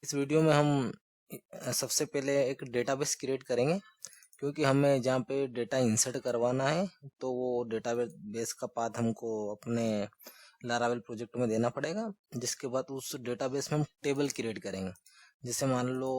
इस वीडियो में हम सबसे पहले एक डेटाबेस क्रिएट करेंगे, क्योंकि हमें जहाँ पे डेटा इंसर्ट करवाना है तो वो डेटाबेस का पाथ हमको अपने लारावेल प्रोजेक्ट में देना पड़ेगा। जिसके बाद उस डेटाबेस में हम टेबल क्रिएट करेंगे। जैसे मान लो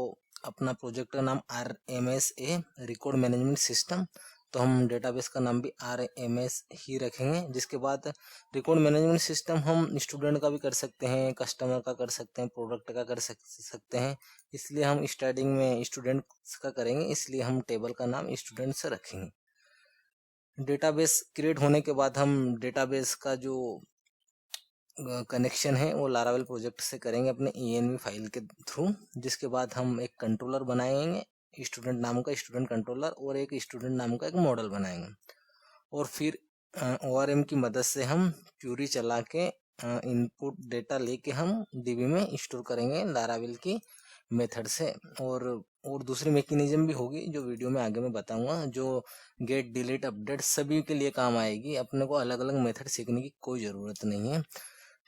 अपना प्रोजेक्ट का नाम RMSA रिकॉर्ड मैनेजमेंट सिस्टम, तो हम डेटाबेस का नाम भी RMS ही रखेंगे। जिसके बाद रिकॉर्ड मैनेजमेंट सिस्टम हम स्टूडेंट का भी कर सकते हैं, कस्टमर का कर सकते हैं, प्रोडक्ट का कर सकते हैं। इसलिए हम स्टार्टिंग में स्टूडेंट्स का करेंगे, इसलिए हम टेबल का नाम स्टूडेंट्स रखेंगे। डेटाबेस क्रिएट होने के बाद हम डेटाबेस का जो कनेक्शन है वो लारावेल प्रोजेक्ट से करेंगे अपने env फाइल के थ्रू। जिसके बाद हम एक कंट्रोलर बनाएंगे, स्टूडेंट नाम का स्टूडेंट कंट्रोलर, और एक स्टूडेंट नाम का एक मॉडल बनाएंगे। और फिर ORM की मदद से हम क्यूरी चला के इनपुट डेटा लेके हम डीबी में स्टोर करेंगे लारावेल की मेथड से। और दूसरी मैकेनिज्म भी होगी जो वीडियो में आगे मैं बताऊंगा, जो गेट डिलीट अपडेट सभी के लिए काम आएगी। अपने को अलग अलग मेथड सीखने की कोई ज़रूरत नहीं है।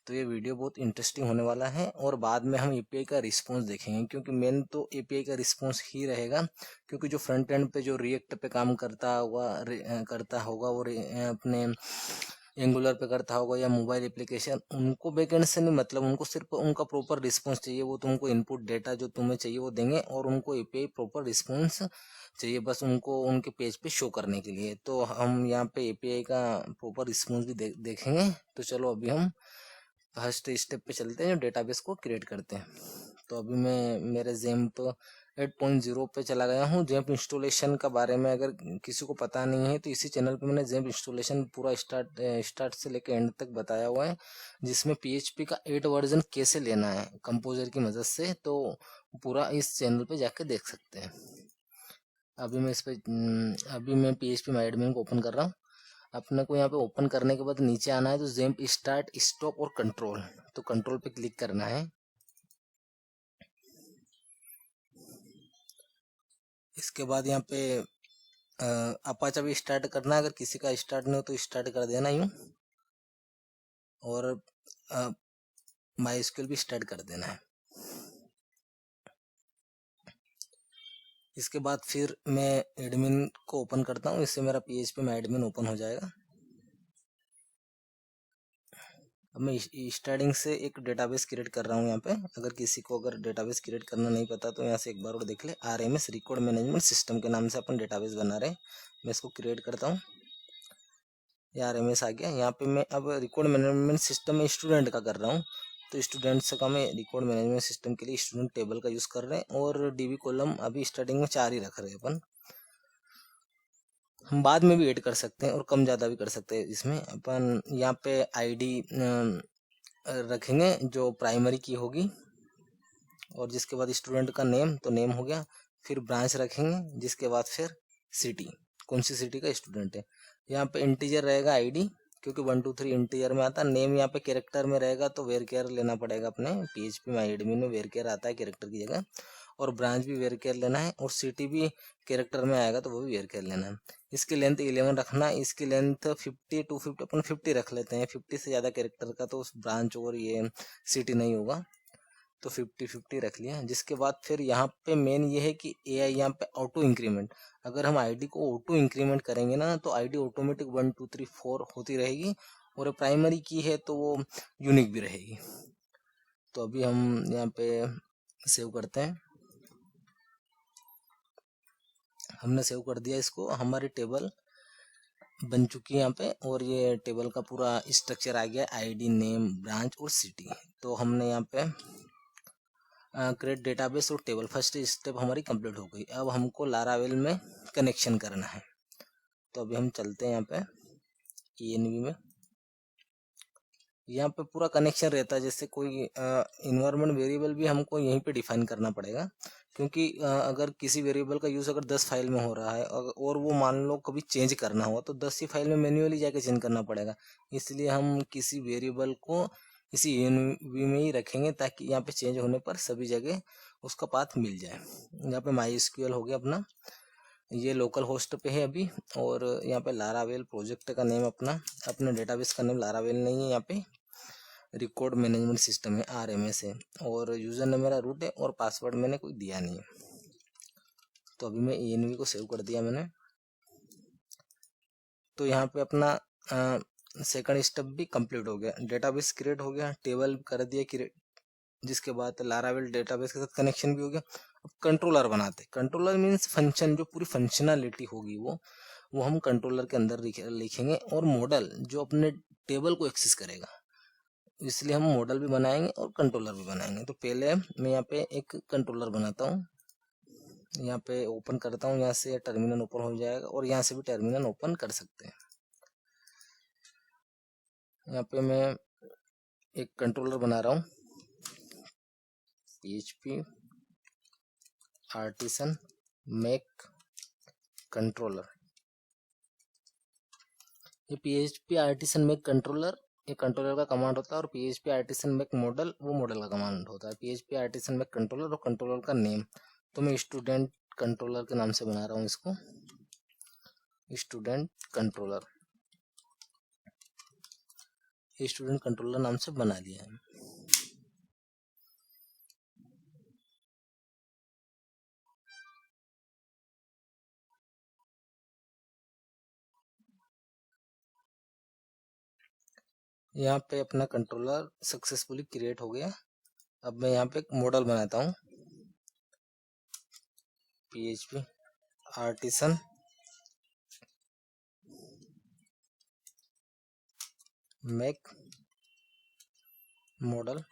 तो ये वीडियो बहुत इंटरेस्टिंग होने वाला है। और बाद में हम API का रिस्पॉन्स देखेंगे, क्योंकि मेन तो API का रिस्पॉन्स ही रहेगा। क्योंकि जो फ्रंट एंड पे जो रिएक्ट पे काम करता होगा वो अपने एंगुलर पे करता होगा या मोबाइल एप्लीकेशन, उनको बैकएंड से नहीं मतलब, उनको सिर्फ उनका प्रॉपर रिस्पॉन्स चाहिए। वो तुमको इनपुट डेटा जो तुम्हें चाहिए वो देंगे, और उनको API प्रॉपर रिस्पॉन्स चाहिए बस उनको उनके पेज पे शो करने के लिए। तो हम यहाँ पे API का प्रॉपर रिस्पॉन्स भी देखेंगे। तो चलो अभी हम फर्स्ट स्टेप पे चलते हैं, जो डेटाबेस को क्रिएट करते हैं। तो अभी मैं मेरे जेम्प 8.0 पे चला गया हूँ। जेम्प इंस्टॉलेशन का बारे में अगर किसी को पता नहीं है तो इसी चैनल पे मैंने जेम्प इंस्टॉलेशन पूरा स्टार्ट से लेकर एंड तक बताया हुआ है, जिसमें PHP का 8 वर्जन कैसे लेना है कंपोजर की मदद से। तो पूरा इस चैनल पे जाके देख सकते हैं। अभी मैं PHP माई एडमिन को ओपन कर रहा हूँ। अपने को यहाँ पे ओपन करने के बाद नीचे आना है, तो जेम्प स्टार्ट, स्टॉप और कंट्रोल, तो कंट्रोल पे क्लिक करना है। इसके बाद यहाँ पे अपाचा भी स्टार्ट करना है। अगर किसी का स्टार्ट नहीं हो तो स्टार्ट कर देना यूँ, और MySQL भी स्टार्ट कर देना है। इसके बाद फिर मैं एडमिन को ओपन करता हूँ, इससे मेरा PHP माई एडमिन ओपन हो जाएगा। अब मैं स्टार्टिंग से एक डेटाबेस क्रिएट कर रहा हूँ यहाँ पे। अगर किसी को अगर डेटाबेस क्रिएट करना नहीं पता तो यहाँ से एक बार और देख ले। RMS रिकॉर्ड मैनेजमेंट सिस्टम के नाम से अपन डेटाबेस बना रहे हैं। मैं इसको क्रिएट करता हूँ, ये RMS आ गया। यहाँ पे मैं अब रिकॉर्ड मैनेजमेंट सिस्टम में स्टूडेंट का कर रहा हूँ, तो स्टूडेंट्स का मैं रिकॉर्ड मैनेजमेंट सिस्टम के लिए स्टूडेंट टेबल का यूज़ कर रहे हैं। और DB कॉलम अभी स्टार्टिंग में 4 ही रख रहे हैं अपन। हम बाद में भी ऐड कर सकते हैं और कम ज़्यादा भी कर सकते हैं। इसमें अपन यहाँ पे ID रखेंगे जो प्राइमरी की होगी, और जिसके बाद स्टूडेंट का नेम, तो नेम हो गया। फिर ब्रांच रखेंगे, जिसके बाद फिर सिटी, कौन सी सिटी का स्टूडेंट है। यहाँ पे इंटीजर रहेगा ID, क्योंकि 1 2 3 इंटीजर में आता। नेम यहाँ पे कैरेक्टर में रहेगा, तो वेर केयर लेना पड़ेगा अपने PHP माई एडमिन में। वेर केयर आता है कैरेक्टर की जगह, और ब्रांच भी वेर केयर लेना है, और सिटी भी कैरेक्टर में आएगा तो वो भी वेर केयर लेना है। इसकी लेंथ 11 रखना है। इसकी लेंथ 50 to 50 अपन 50 रख लेते हैं। 50 से ज़्यादा कैरेक्टर का तो ब्रांच और ये सिटी नहीं होगा, तो 50 रख लिया। जिसके बाद फिर यहाँ पे मेन ये है कि AI यहाँ पे ऑटो इंक्रीमेंट, अगर हम ID को ऑटो इंक्रीमेंट करेंगे ना तो ID ऑटोमेटिक 1 2 3 4 होती रहेगी, और प्राइमरी की है तो वो यूनिक भी रहेगी। तो अभी हम यहाँ पे सेव करते हैं। हमने सेव कर दिया इसको, हमारी टेबल बन चुकी है यहाँ पे, और ये टेबल का पूरा स्ट्रक्चर आ गया, ID, नेम, ब्रांच और सिटी। तो हमने यहाँ पे क्रिएट डेटाबेस और टेबल, फर्स्ट स्टेप हमारी कंप्लीट हो गई। अब हमको लारावेल में कनेक्शन करना है। तो अभी हम चलते हैं यहाँ पे env में। यहाँ पे पूरा कनेक्शन रहता है। जैसे कोई इन्वायरमेंट वेरिएबल भी हमको यहीं पे डिफाइन करना पड़ेगा, क्योंकि अगर किसी वेरिएबल का यूज़ अगर 10 फाइल में हो रहा है और वो मान लो कभी चेंज करना हुआ, तो 10 ही फाइल में मैन्युअली जाके चेंज करना पड़ेगा। इसलिए हम किसी वेरिएबल को इसी env में ही रखेंगे, ताकि यहाँ पे चेंज होने पर सभी जगह उसका पाथ मिल जाए। यहाँ पे MySQL हो गया अपना, ये लोकल होस्ट पे है अभी। और यहाँ पे लारावेल प्रोजेक्ट का नेम अपने डेटाबेस का नेम लारावेल नहीं है यहाँ पे, रिकॉर्ड मैनेजमेंट सिस्टम है, RMS है, और यूज़र नेम मेरा रूट है और पासवर्ड मैंने कोई दिया नहीं है। तो अभी मैं ENV को सेव कर दिया मैंने। तो यहाँ पे अपना सेकंड स्टेप भी कंप्लीट हो गया, डेटाबेस क्रिएट हो गया, टेबल कर दिया क्रिएट, जिसके बाद लारावेल डेटाबेस के साथ कनेक्शन भी हो गया। अब कंट्रोलर बनाते, कंट्रोलर मीन्स फंक्शन, जो पूरी फंक्शनलिटी होगी वो हम कंट्रोलर के अंदर लिखेंगे, और मॉडल जो अपने टेबल को एक्सेस करेगा, इसलिए हम मॉडल भी बनाएंगे और कंट्रोलर भी बनाएंगे। तो पहले मैं यहाँ पे एक कंट्रोलर बनाता हूँ, यहाँ पे ओपन करता हूँ, यहाँ से टर्मिनल ओपन हो जाएगा, और यहाँ से भी टर्मिनल ओपन कर सकते हैं। यहाँ पे मैं एक कंट्रोलर बना रहा हूँ, PHP आर्टिसन मेक कंट्रोलर। ये PHP आर्टिसन मेक कंट्रोलर, ये कंट्रोलर का कमांड होता है, और PHP आर्टिसन मेक मॉडल, वो मॉडल का कमांड होता है। PHP आर्टिसन मेक कंट्रोलर और कंट्रोलर का नेम, तो मैं स्टूडेंट कंट्रोलर के नाम से बना रहा हूँ इसको, स्टूडेंट कंट्रोलर, स्टूडेंट कंट्रोलर नाम से बना लिया है। यहाँ पे अपना कंट्रोलर सक्सेसफुली क्रिएट हो गया। अब मैं यहाँ पे एक मॉडल बनाता हूँ, PHP artisan make model,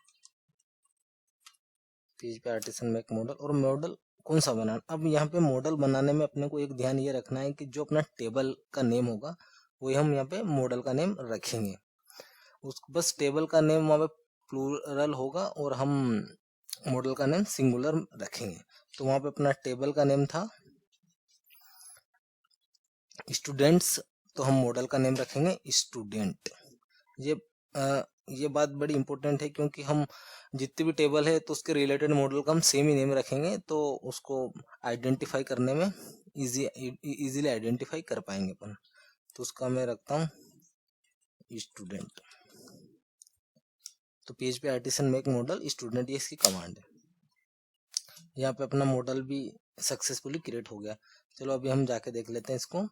PHP artisan make model, और मॉडल कौन सा बनाना। अब यहाँ पे मॉडल बनाने में अपने को एक ध्यान ये रखना है कि जो अपना टेबल का नेम होगा वही हम यहाँ पे मॉडल का नेम रखेंगे। उसको बस टेबल का नेम वहाँ पे प्लूरल होगा और हम मॉडल का नेम सिंगुलर रखेंगे। तो वहाँ पे अपना टेबल का नेम था स्टूडेंट्स, तो हम मॉडल का नेम रखेंगे स्टूडेंट। ये बात बड़ी इंपॉर्टेंट है, क्योंकि हम जितनी भी टेबल है तो उसके रिलेटेड मॉडल का हम सेम ही नेम रखेंगे, तो उसको आइडेंटिफाई करने में इजीली आइडेंटिफाई कर पाएंगे अपन। तो उसका मैं रखता हूँ स्टूडेंट। तो PHP artisan make model student, ये इसकी कमांड है। यहाँ पे अपना मॉडल भी सक्सेसफुली क्रिएट हो गया। चलो अभी हम जाके देख लेते हैं इसको।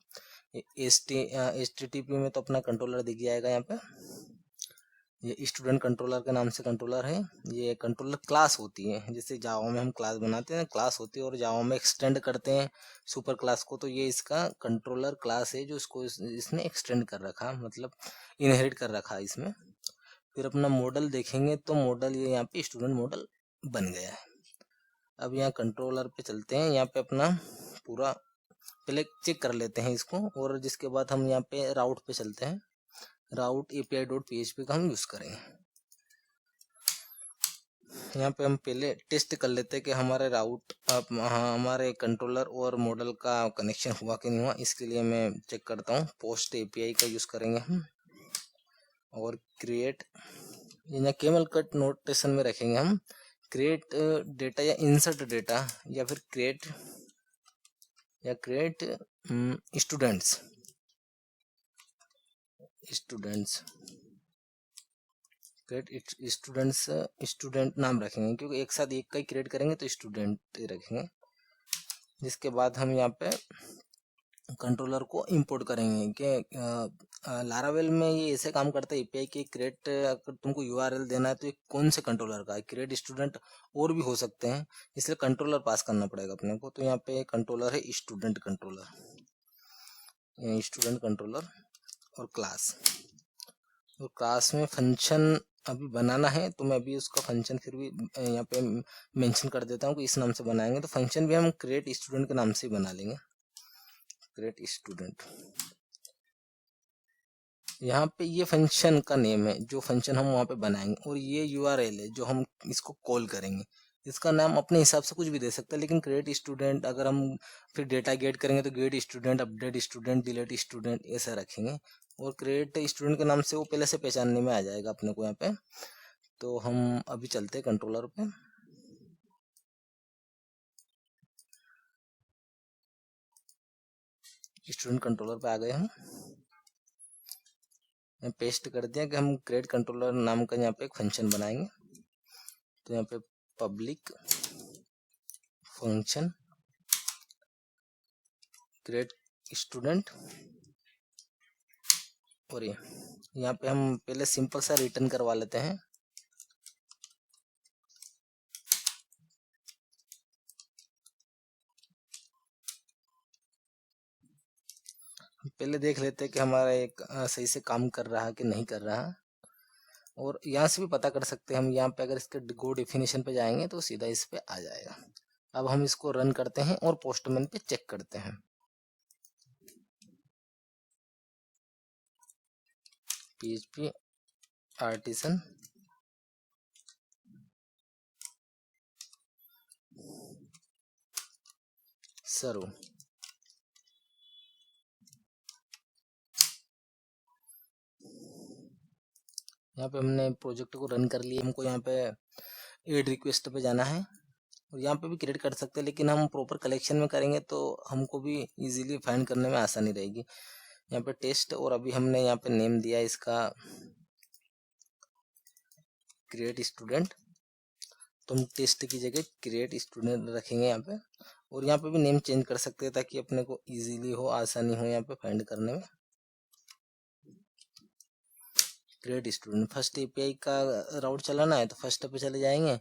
HTTP में तो अपना कंट्रोलर दिख जाएगा यहाँ पे, ये स्टूडेंट कंट्रोलर के नाम से कंट्रोलर है। ये कंट्रोलर क्लास होती है, जैसे जावा में हम क्लास बनाते हैं, क्लास होती है, और जावा में एक्सटेंड करते हैं सुपर क्लास को, तो ये इसका कंट्रोलर क्लास है जो इसको इसने एक्सटेंड कर रखा, मतलब इनहेरिट कर रखा इसमें। फिर अपना मॉडल देखेंगे तो मॉडल ये यहाँ पे स्टूडेंट मॉडल बन गया है। अब यहाँ कंट्रोलर पे चलते हैं, यहाँ पे अपना पूरा पहले चेक कर लेते हैं इसको, और जिसके बाद हम यहाँ पे राउट पे चलते हैं। राउट API.php का हम यूज करेंगे। यहाँ पे हम पहले टेस्ट कर लेते हैं कि हमारे राउट हमारे कंट्रोलर और मॉडल का कनेक्शन हुआ कि नहीं हुआ। इसके लिए मैं चेक करता हूँ, पोस्ट API का यूज करेंगे हम, और क्रिएट, यहाँ केवल कट नोटेशन में रखेंगे हम, क्रिएट डेटा या इंसर्ट डेटा, या फिर क्रिएट स्टूडेंट्स क्रिएट स्टूडेंट नाम रखेंगे, क्योंकि एक साथ एक का ही क्रिएट करेंगे तो स्टूडेंट रखेंगे। जिसके बाद हम यहाँ पे कंट्रोलर को इंपोर्ट करेंगे कि लारावेल में ये ऐसे काम करता है API के क्रिएट, अगर तुमको URL देना है तो एक कौन से कंट्रोलर का है, क्रिएट स्टूडेंट और भी हो सकते हैं, इसलिए कंट्रोलर पास करना पड़ेगा अपने को। तो यहाँ पे कंट्रोलर है स्टूडेंट कंट्रोलर, स्टूडेंट कंट्रोलर, और क्लास, और क्लास में फंक्शन अभी बनाना है, तो मैं अभी उसका फंक्शन फिर भी यहाँ पे मेंशन कर देता हूँ कि इस नाम से बनाएंगे। तो फंक्शन भी हम क्रिएट स्टूडेंट के नाम से ही बना लेंगे, क्रिएट स्टूडेंट। यहाँ पे ये फंक्शन का नेम है, जो फंक्शन हम वहाँ पे बनाएंगे, और ये URL है जो हम इसको कॉल करेंगे। इसका नाम अपने हिसाब से कुछ भी दे सकते हैं, लेकिन क्रिएट स्टूडेंट अगर हम फिर डेटा गेट करेंगे तो get student, update student, delete student, ऐसा रखेंगे। और क्रिएट स्टूडेंट के नाम से वो पहले से पहचानने में आ जाएगा अपने को यहाँ पे। तो हम अभी चलते हैं कंट्रोलर पे। स्टूडेंट कंट्रोलर पे आ गए हम। मैं पेस्ट कर दिया कि हम क्रिएट कंट्रोलर नाम का यहाँ पे एक फंक्शन बनाएंगे। तो यहाँ पे पब्लिक फंक्शन क्रिएट स्टूडेंट, और ये यहाँ पे हम पहले सिंपल सा रिटर्न करवा लेते हैं। पहले देख लेते हैं कि हमारा एक सही से काम कर रहा है कि नहीं कर रहा, और यहाँ से भी पता कर सकते हैं हम। यहाँ पे अगर इसके गो डेफिनेशन पे जाएंगे तो सीधा इस पे आ जाएगा। अब हम इसको रन करते हैं और पोस्टमैन पे चेक करते हैं। PHP आर्टिसन सर्व, यहाँ पे हमने प्रोजेक्ट को रन कर लिया। हमको यहाँ पे एड रिक्वेस्ट पे जाना है, और यहाँ पे भी क्रिएट कर सकते हैं, लेकिन हम प्रॉपर कलेक्शन में करेंगे तो हमको भी इजीली फाइंड करने में आसानी रहेगी। यहाँ पे टेस्ट, और अभी हमने यहाँ पे नेम दिया इसका क्रिएट स्टूडेंट, तो हम टेस्ट की जगह क्रिएट स्टूडेंट रखेंगे यहाँ पे। और यहाँ पे भी नेम चेंज कर सकते हैं ताकि अपने को इजीली हो, आसानी हो यहाँ पे फाइंड करने में। क्रिएट स्टूडेंट, फर्स्ट API का राउट चलाना है तो फर्स्ट पे चले जाएंगे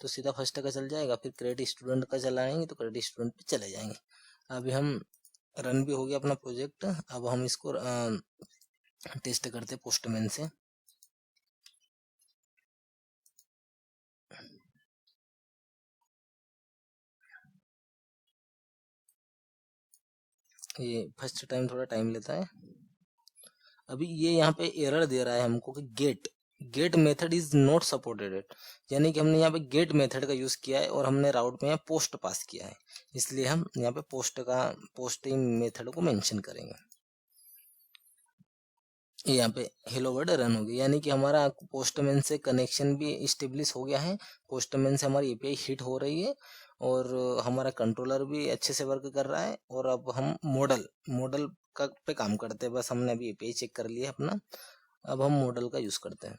तो सीधा फर्स्ट का चल जाएगा, फिर क्रिएट स्टूडेंट का चलाएंगे तो क्रिएट स्टूडेंट पे चले जाएंगे। अभी हम रन भी हो गया अपना प्रोजेक्ट। अब हम इसको टेस्ट करते पोस्टमैन से। ये फर्स्ट टाइम थोड़ा टाइम लेता है। अभी ये यहाँ पे एरर दे रहा है हमको कि get method is not supported it, यानी कि हमने यहाँ पे गेट मेथड का यूज किया है और हमने राउट में यहाँ पोस्ट पास किया है, इसलिए हम यहाँ पे पोस्टिंग मेथड को मेंशन करेंगे। यहाँ पे हेलो वर्ल्ड रन हो गया, यानी कि हमारा पोस्टमैन से कनेक्शन भी इस्टेब्लिश हो गया है। पोस्टमैन से हमारी API हिट हो रही है और हमारा कंट्रोलर भी अच्छे से वर्क कर रहा है। और अब हम मॉडल का पे काम करते हैं। बस हमने अभी API चेक कर लिया अपना, अब हम मॉडल का यूज करते हैं।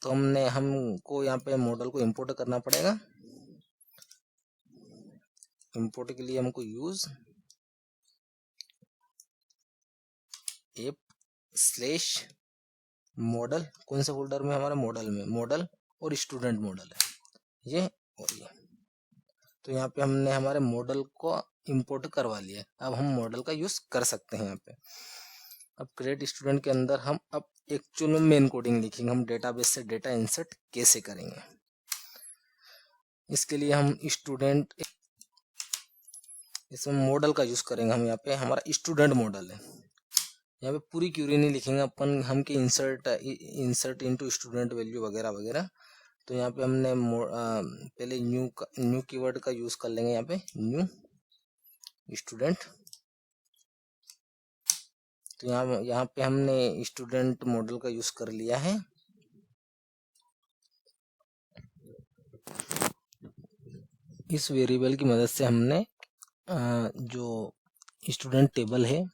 तो हमको यहाँ पे मॉडल को इंपोर्ट करना पड़ेगा। इंपोर्ट के लिए हमको यूज app/मॉडल, कौन से फोल्डर में, हमारा मॉडल में, मॉडल और स्टूडेंट मॉडल है ये और ये। तो यहाँ पे हमने हमारे मॉडल को इंपोर्ट करवा लिया। अब हम मॉडल का यूज कर सकते हैं यहाँ पे। अब क्रिएट स्टूडेंट के अंदर हम अब एक्चुअल में मेन कोडिंग लिखेंगे, हम डेटाबेस से डेटा इंसर्ट कैसे करेंगे। इसके लिए हम स्टूडेंट, इसमें मॉडल का यूज करेंगे हम। यहाँ पे हमारा स्टूडेंट मॉडल है, यहाँ पे पूरी क्यूरी नहीं लिखेंगे अपन, हम के इंसर्ट इनटू स्टूडेंट वैल्यू वगैरह वगैरह। तो यहाँ पे हमने पहले न्यू कीवर्ड का यूज कर लेंगे। यहाँ पे न्यू स्टूडेंट, तो यहाँ पे हमने स्टूडेंट मॉडल का यूज कर लिया है। इस वेरिएबल की मदद से हमने जो स्टूडेंट टेबल है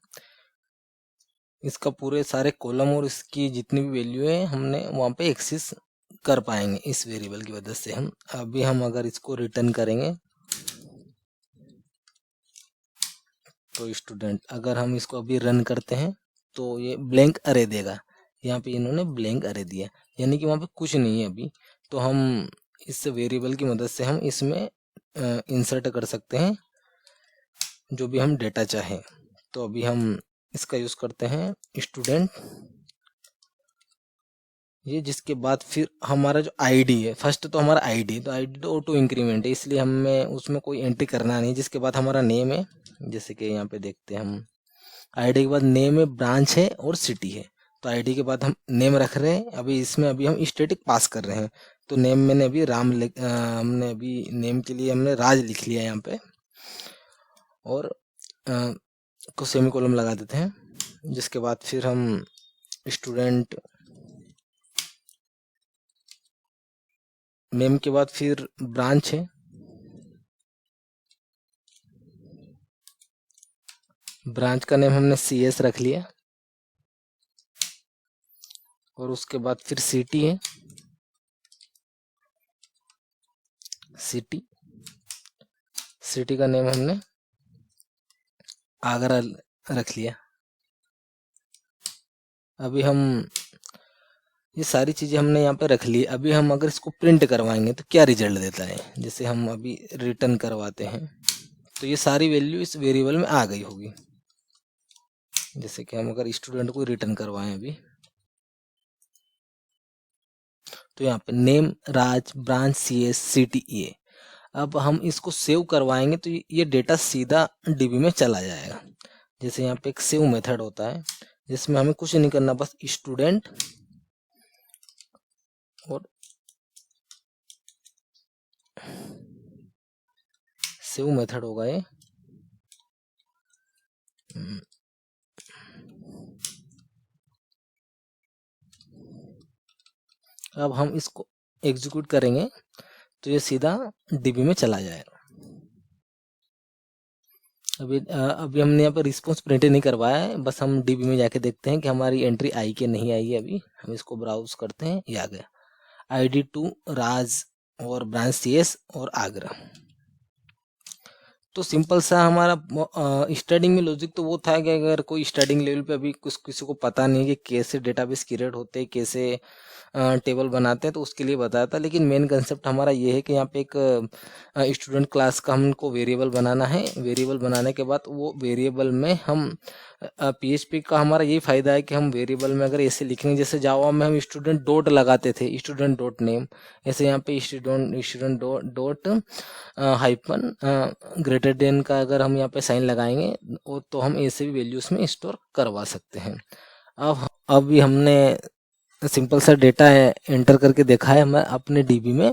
इसका पूरे सारे कॉलम और इसकी जितनी भी वैल्यू है हमने वहाँ पे एक्सेस कर पाएंगे इस वेरिएबल की मदद से। हम अभी अगर इसको रिटर्न करेंगे तो स्टूडेंट, अगर हम इसको अभी रन करते हैं तो ये ब्लैंक अरे देगा। यहाँ पे इन्होंने ब्लैंक अरे दिया, यानी कि वहाँ पे कुछ नहीं है अभी। तो हम इस वेरिएबल की मदद से हम इसमें इंसर्ट कर सकते हैं जो भी हम डेटा चाहें। तो अभी हम इसका यूज करते हैं स्टूडेंट, ये जिसके बाद फिर हमारा जो आईडी है, फर्स्ट तो हमारा आईडी, तो आईडी तो ऑटो इंक्रीमेंट है, इसलिए हमें उसमें कोई एंट्री करना नहीं। जिसके बाद हमारा नेम है, जैसे कि यहाँ पे देखते हैं हम आईडी के बाद नेम है, ब्रांच है और सिटी है। तो आईडी के बाद हम नेम रख रहे हैं। अभी इसमें हम स्टैटिक पास कर रहे हैं। तो नेम मैंने अभी हमने अभी नेम के लिए हमने राज लिख लिया यहाँ पे, और को सेमीकोलन लगा देते हैं। जिसके बाद फिर हम स्टूडेंट नेम के बाद फिर ब्रांच है, ब्रांच का नेम हमने CS रख लिया। और उसके बाद फिर सिटी है, सिटी का नेम हमने आगरा रख लिया। अभी हम ये सारी चीज़ें हमने यहाँ पे रख ली। अभी हम अगर इसको प्रिंट करवाएंगे तो क्या रिजल्ट देता है, जैसे हम अभी रिटर्न करवाते हैं तो ये सारी वैल्यू इस वेरिएबल में आ गई होगी। जैसे कि हम अगर स्टूडेंट को रिटर्न करवाएं अभी, तो यहाँ पे नेम राज, ब्रांच CS, सिटी ये। अब हम इसको सेव करवाएंगे तो ये डेटा सीधा डीबी में चला जाएगा। जैसे यहाँ पे एक सेव मेथड होता है जिसमें हमें कुछ नहीं करना, बस स्टूडेंट और सेव मेथड होगा ये। अब हम इसको एग्जीक्यूट करेंगे तो ये सीधा डीबी में चला जाएगा। अभी हमने यहाँ पे रिस्पॉन्स प्रिंट नहीं करवाया है, बस हम डीबी में जाके देखते हैं कि हमारी एंट्री आई कि नहीं आई है। अभी हम इसको ब्राउज करते हैं, ये आ गया ID2 राज और ब्रांच CS और आगरा। तो सिंपल सा हमारा स्टार्टिंग में लॉजिक तो वो था कि अगर कोई स्टार्टिंग लेवल पे अभी कुछ किसी को पता नहीं है कि कैसे डेटाबेस क्रिएट होते हैं, कैसे टेबल बनाते हैं, तो उसके लिए बताया था। लेकिन मेन कंसेप्ट हमारा ये है कि यहाँ पे एक स्टूडेंट क्लास का हमको वेरिएबल बनाना है। वेरिएबल बनाने के बाद वो वेरिएबल में हम PHP का हमारा यही फ़ायदा है कि हम वेरिएबल में अगर ऐसे लिखेंगे, जैसे जावा में हम स्टूडेंट डॉट लगाते थे, स्टूडेंट डॉट नेम, ऐसे यहाँ पे student dot hyphen greater than का अगर हम यहाँ पे साइन लगाएंगे तो हम ऐसे भी वैल्यूज में स्टोर करवा सकते हैं। अब अभी हमने सिंपल सा डेटा एंटर करके देखा है हमें अपने डीबी में।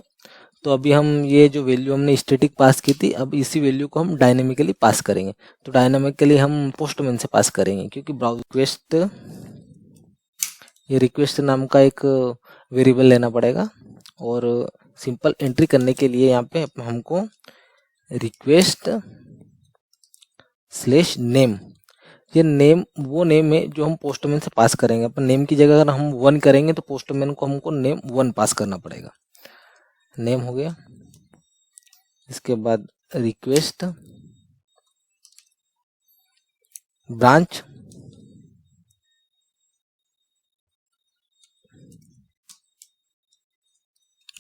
तो अभी हम ये जो वैल्यू हमने स्टैटिक पास की थी, अब इसी वैल्यू को हम डायनेमिकली पास करेंगे। तो डायनेमिकली हम पोस्टमैन से पास करेंगे, क्योंकि ब्राउज रिक्वेस्ट, ये रिक्वेस्ट नाम का एक वेरिएबल लेना पड़ेगा। और सिंपल एंट्री करने के लिए यहाँ पे हमको रिक्वेस्ट स्लैश नेम, ये नेम वो नेम है जो हम पोस्टमैन से पास करेंगे। अपन नेम की जगह अगर हम 1 करेंगे तो पोस्टमैन को हमको नेम 1 पास करना पड़ेगा। नेम हो गया, इसके बाद रिक्वेस्ट ब्रांच,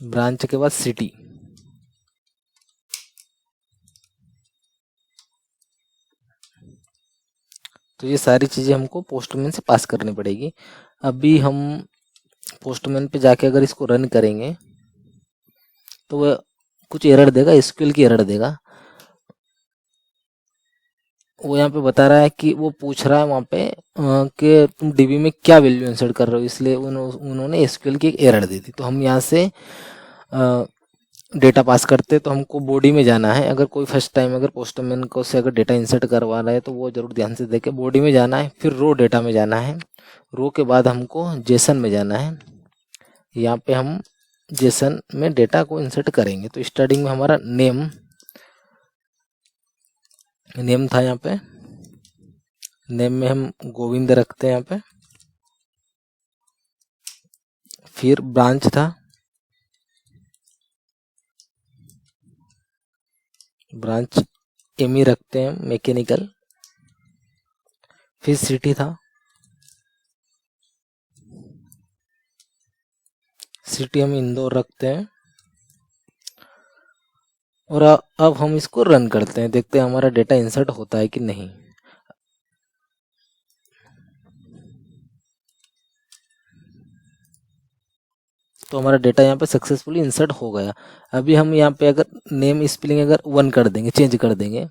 ब्रांच के बाद सिटी, तो ये सारी चीज़ें हमको पोस्टमैन से पास करनी पड़ेगी। अभी हम पोस्टमैन पे जाके अगर इसको रन करेंगे तो वह कुछ एरर देगा, SQL की एरर देगा। वो यहाँ पे बता रहा है कि वो पूछ रहा है वहाँ पे कि तुम डीबी में क्या वैल्यू इंसर्ट कर रहे हो, इसलिए उन्होंने SQL की एक एरर दी थी। तो हम यहाँ से डेटा पास करते तो हमको बॉडी में जाना है। अगर कोई फर्स्ट टाइम अगर पोस्टमैन को से अगर डेटा इंसर्ट करवा रहा है तो वो जरूर ध्यान से देखे। बॉडी में जाना है, फिर रो डेटा में जाना है, रो के बाद हमको जेसन में जाना है। यहाँ पे हम जेसन में डेटा को इंसर्ट करेंगे। तो स्टार्टिंग में हमारा नेम था, यहाँ पे नेम में हम गोविंद रखते हैं यहाँ पे। फिर ब्रांच था, ब्रांच एमी रखते हैं मैकेनिकल। फिर सिटी था, सिटी हम इंदौर रखते हैं। और अब हम इसको रन करते हैं, देखते हैं हमारा डेटा इंसर्ट होता है कि नहीं। तो हमारा डेटा यहाँ पे सक्सेसफुली इंसर्ट हो गया। अभी हम यहाँ पे अगर नेम स्पेलिंग अगर 1 कर देंगे, चेंज कर देंगे,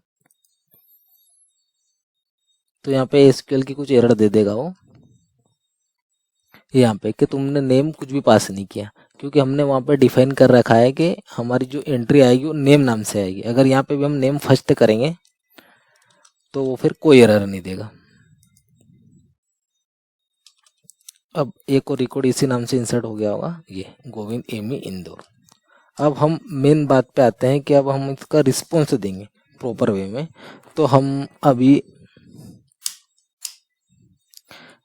तो यहाँ पे SQL की कुछ एरर दे देगा वो यहाँ पे कि तुमने नेम कुछ भी पास नहीं किया, क्योंकि हमने वहाँ पे डिफाइन कर रखा है कि हमारी जो एंट्री आएगी वो नेम नाम से आएगी। अगर यहाँ पे भी हम नेम फर्स्ट करेंगे तो वो फिर कोई एरर नहीं देगा। अब एक और रिकॉर्ड इसी नाम से इंसर्ट हो गया होगा, ये गोविंद एमी इंदौर। अब हम मेन बात पे आते हैं कि अब हम इसका रिस्पॉन्स देंगे प्रॉपर वे में। तो हम अभी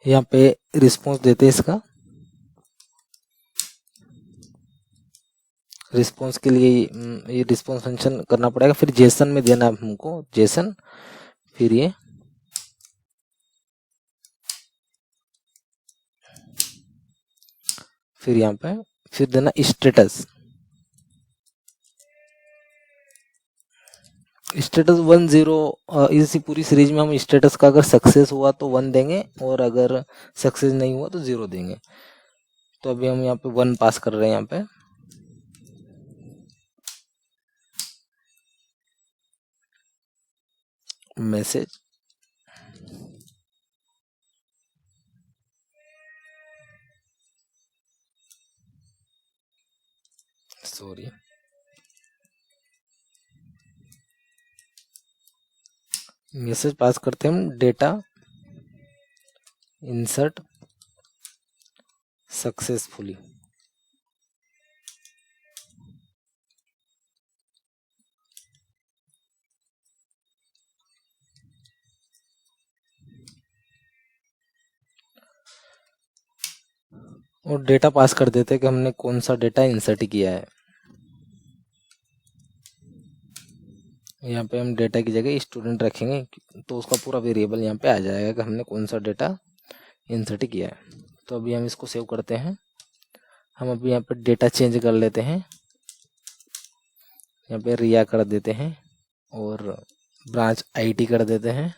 यहाँ पे रिस्पॉन्स देते हैं इसका। रिस्पॉन्स के लिए ये रिस्पॉन्स फंक्शन करना पड़ेगा। फिर जेसन में देना है हमको, जेसन, फिर ये फिर यहाँ पे फिर देना स्टेटस। स्टेटस 10 इसी पूरी सीरीज में हम स्टेटस का अगर सक्सेस हुआ तो 1 देंगे और अगर सक्सेस नहीं हुआ तो 0 देंगे। तो अभी हम यहाँ पे 1 पास कर रहे हैं यहाँ पे। मैसेज सॉरी मैसेज पास करते हैं हम, डेटा इंसर्ट सक्सेसफुली। और डेटा पास कर देते हैं कि हमने कौन सा डेटा इंसर्ट किया है। यहाँ पे हम डेटा की जगह स्टूडेंट रखेंगे तो उसका पूरा वेरिएबल यहाँ पे आ जाएगा कि हमने कौन सा डेटा इंसर्ट किया है। तो अभी हम इसको सेव करते हैं। हम अभी यहाँ पे डेटा चेंज कर लेते हैं, यहाँ पे रिया कर देते हैं और ब्रांच आईटी कर देते हैं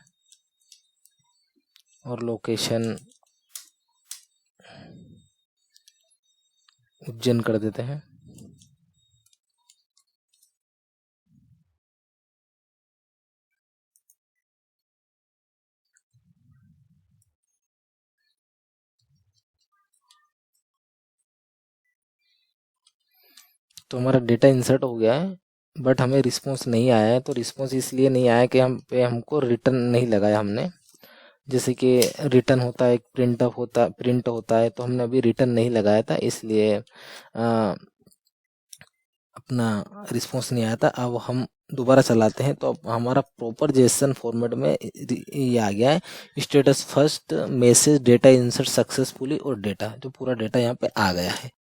और लोकेशन उज्जैन कर देते हैं। तो हमारा डेटा इंसर्ट हो गया है, बट हमें रिस्पॉन्स नहीं आया है। तो रिस्पॉन्स इसलिए नहीं आया कि हम पे हमको रिटर्न नहीं लगाया हमने। जैसे कि रिटर्न होता है, प्रिंट होता है, तो हमने अभी रिटर्न नहीं लगाया था, इसलिए अपना रिस्पॉन्स नहीं आया था। अब हम दोबारा चलाते हैं तो अब हमारा प्रॉपर जेसन फॉर्मेट में ये आ गया है, status first, message, data insert successfully और डेटा, जो पूरा डेटा यहाँ पे आ गया है।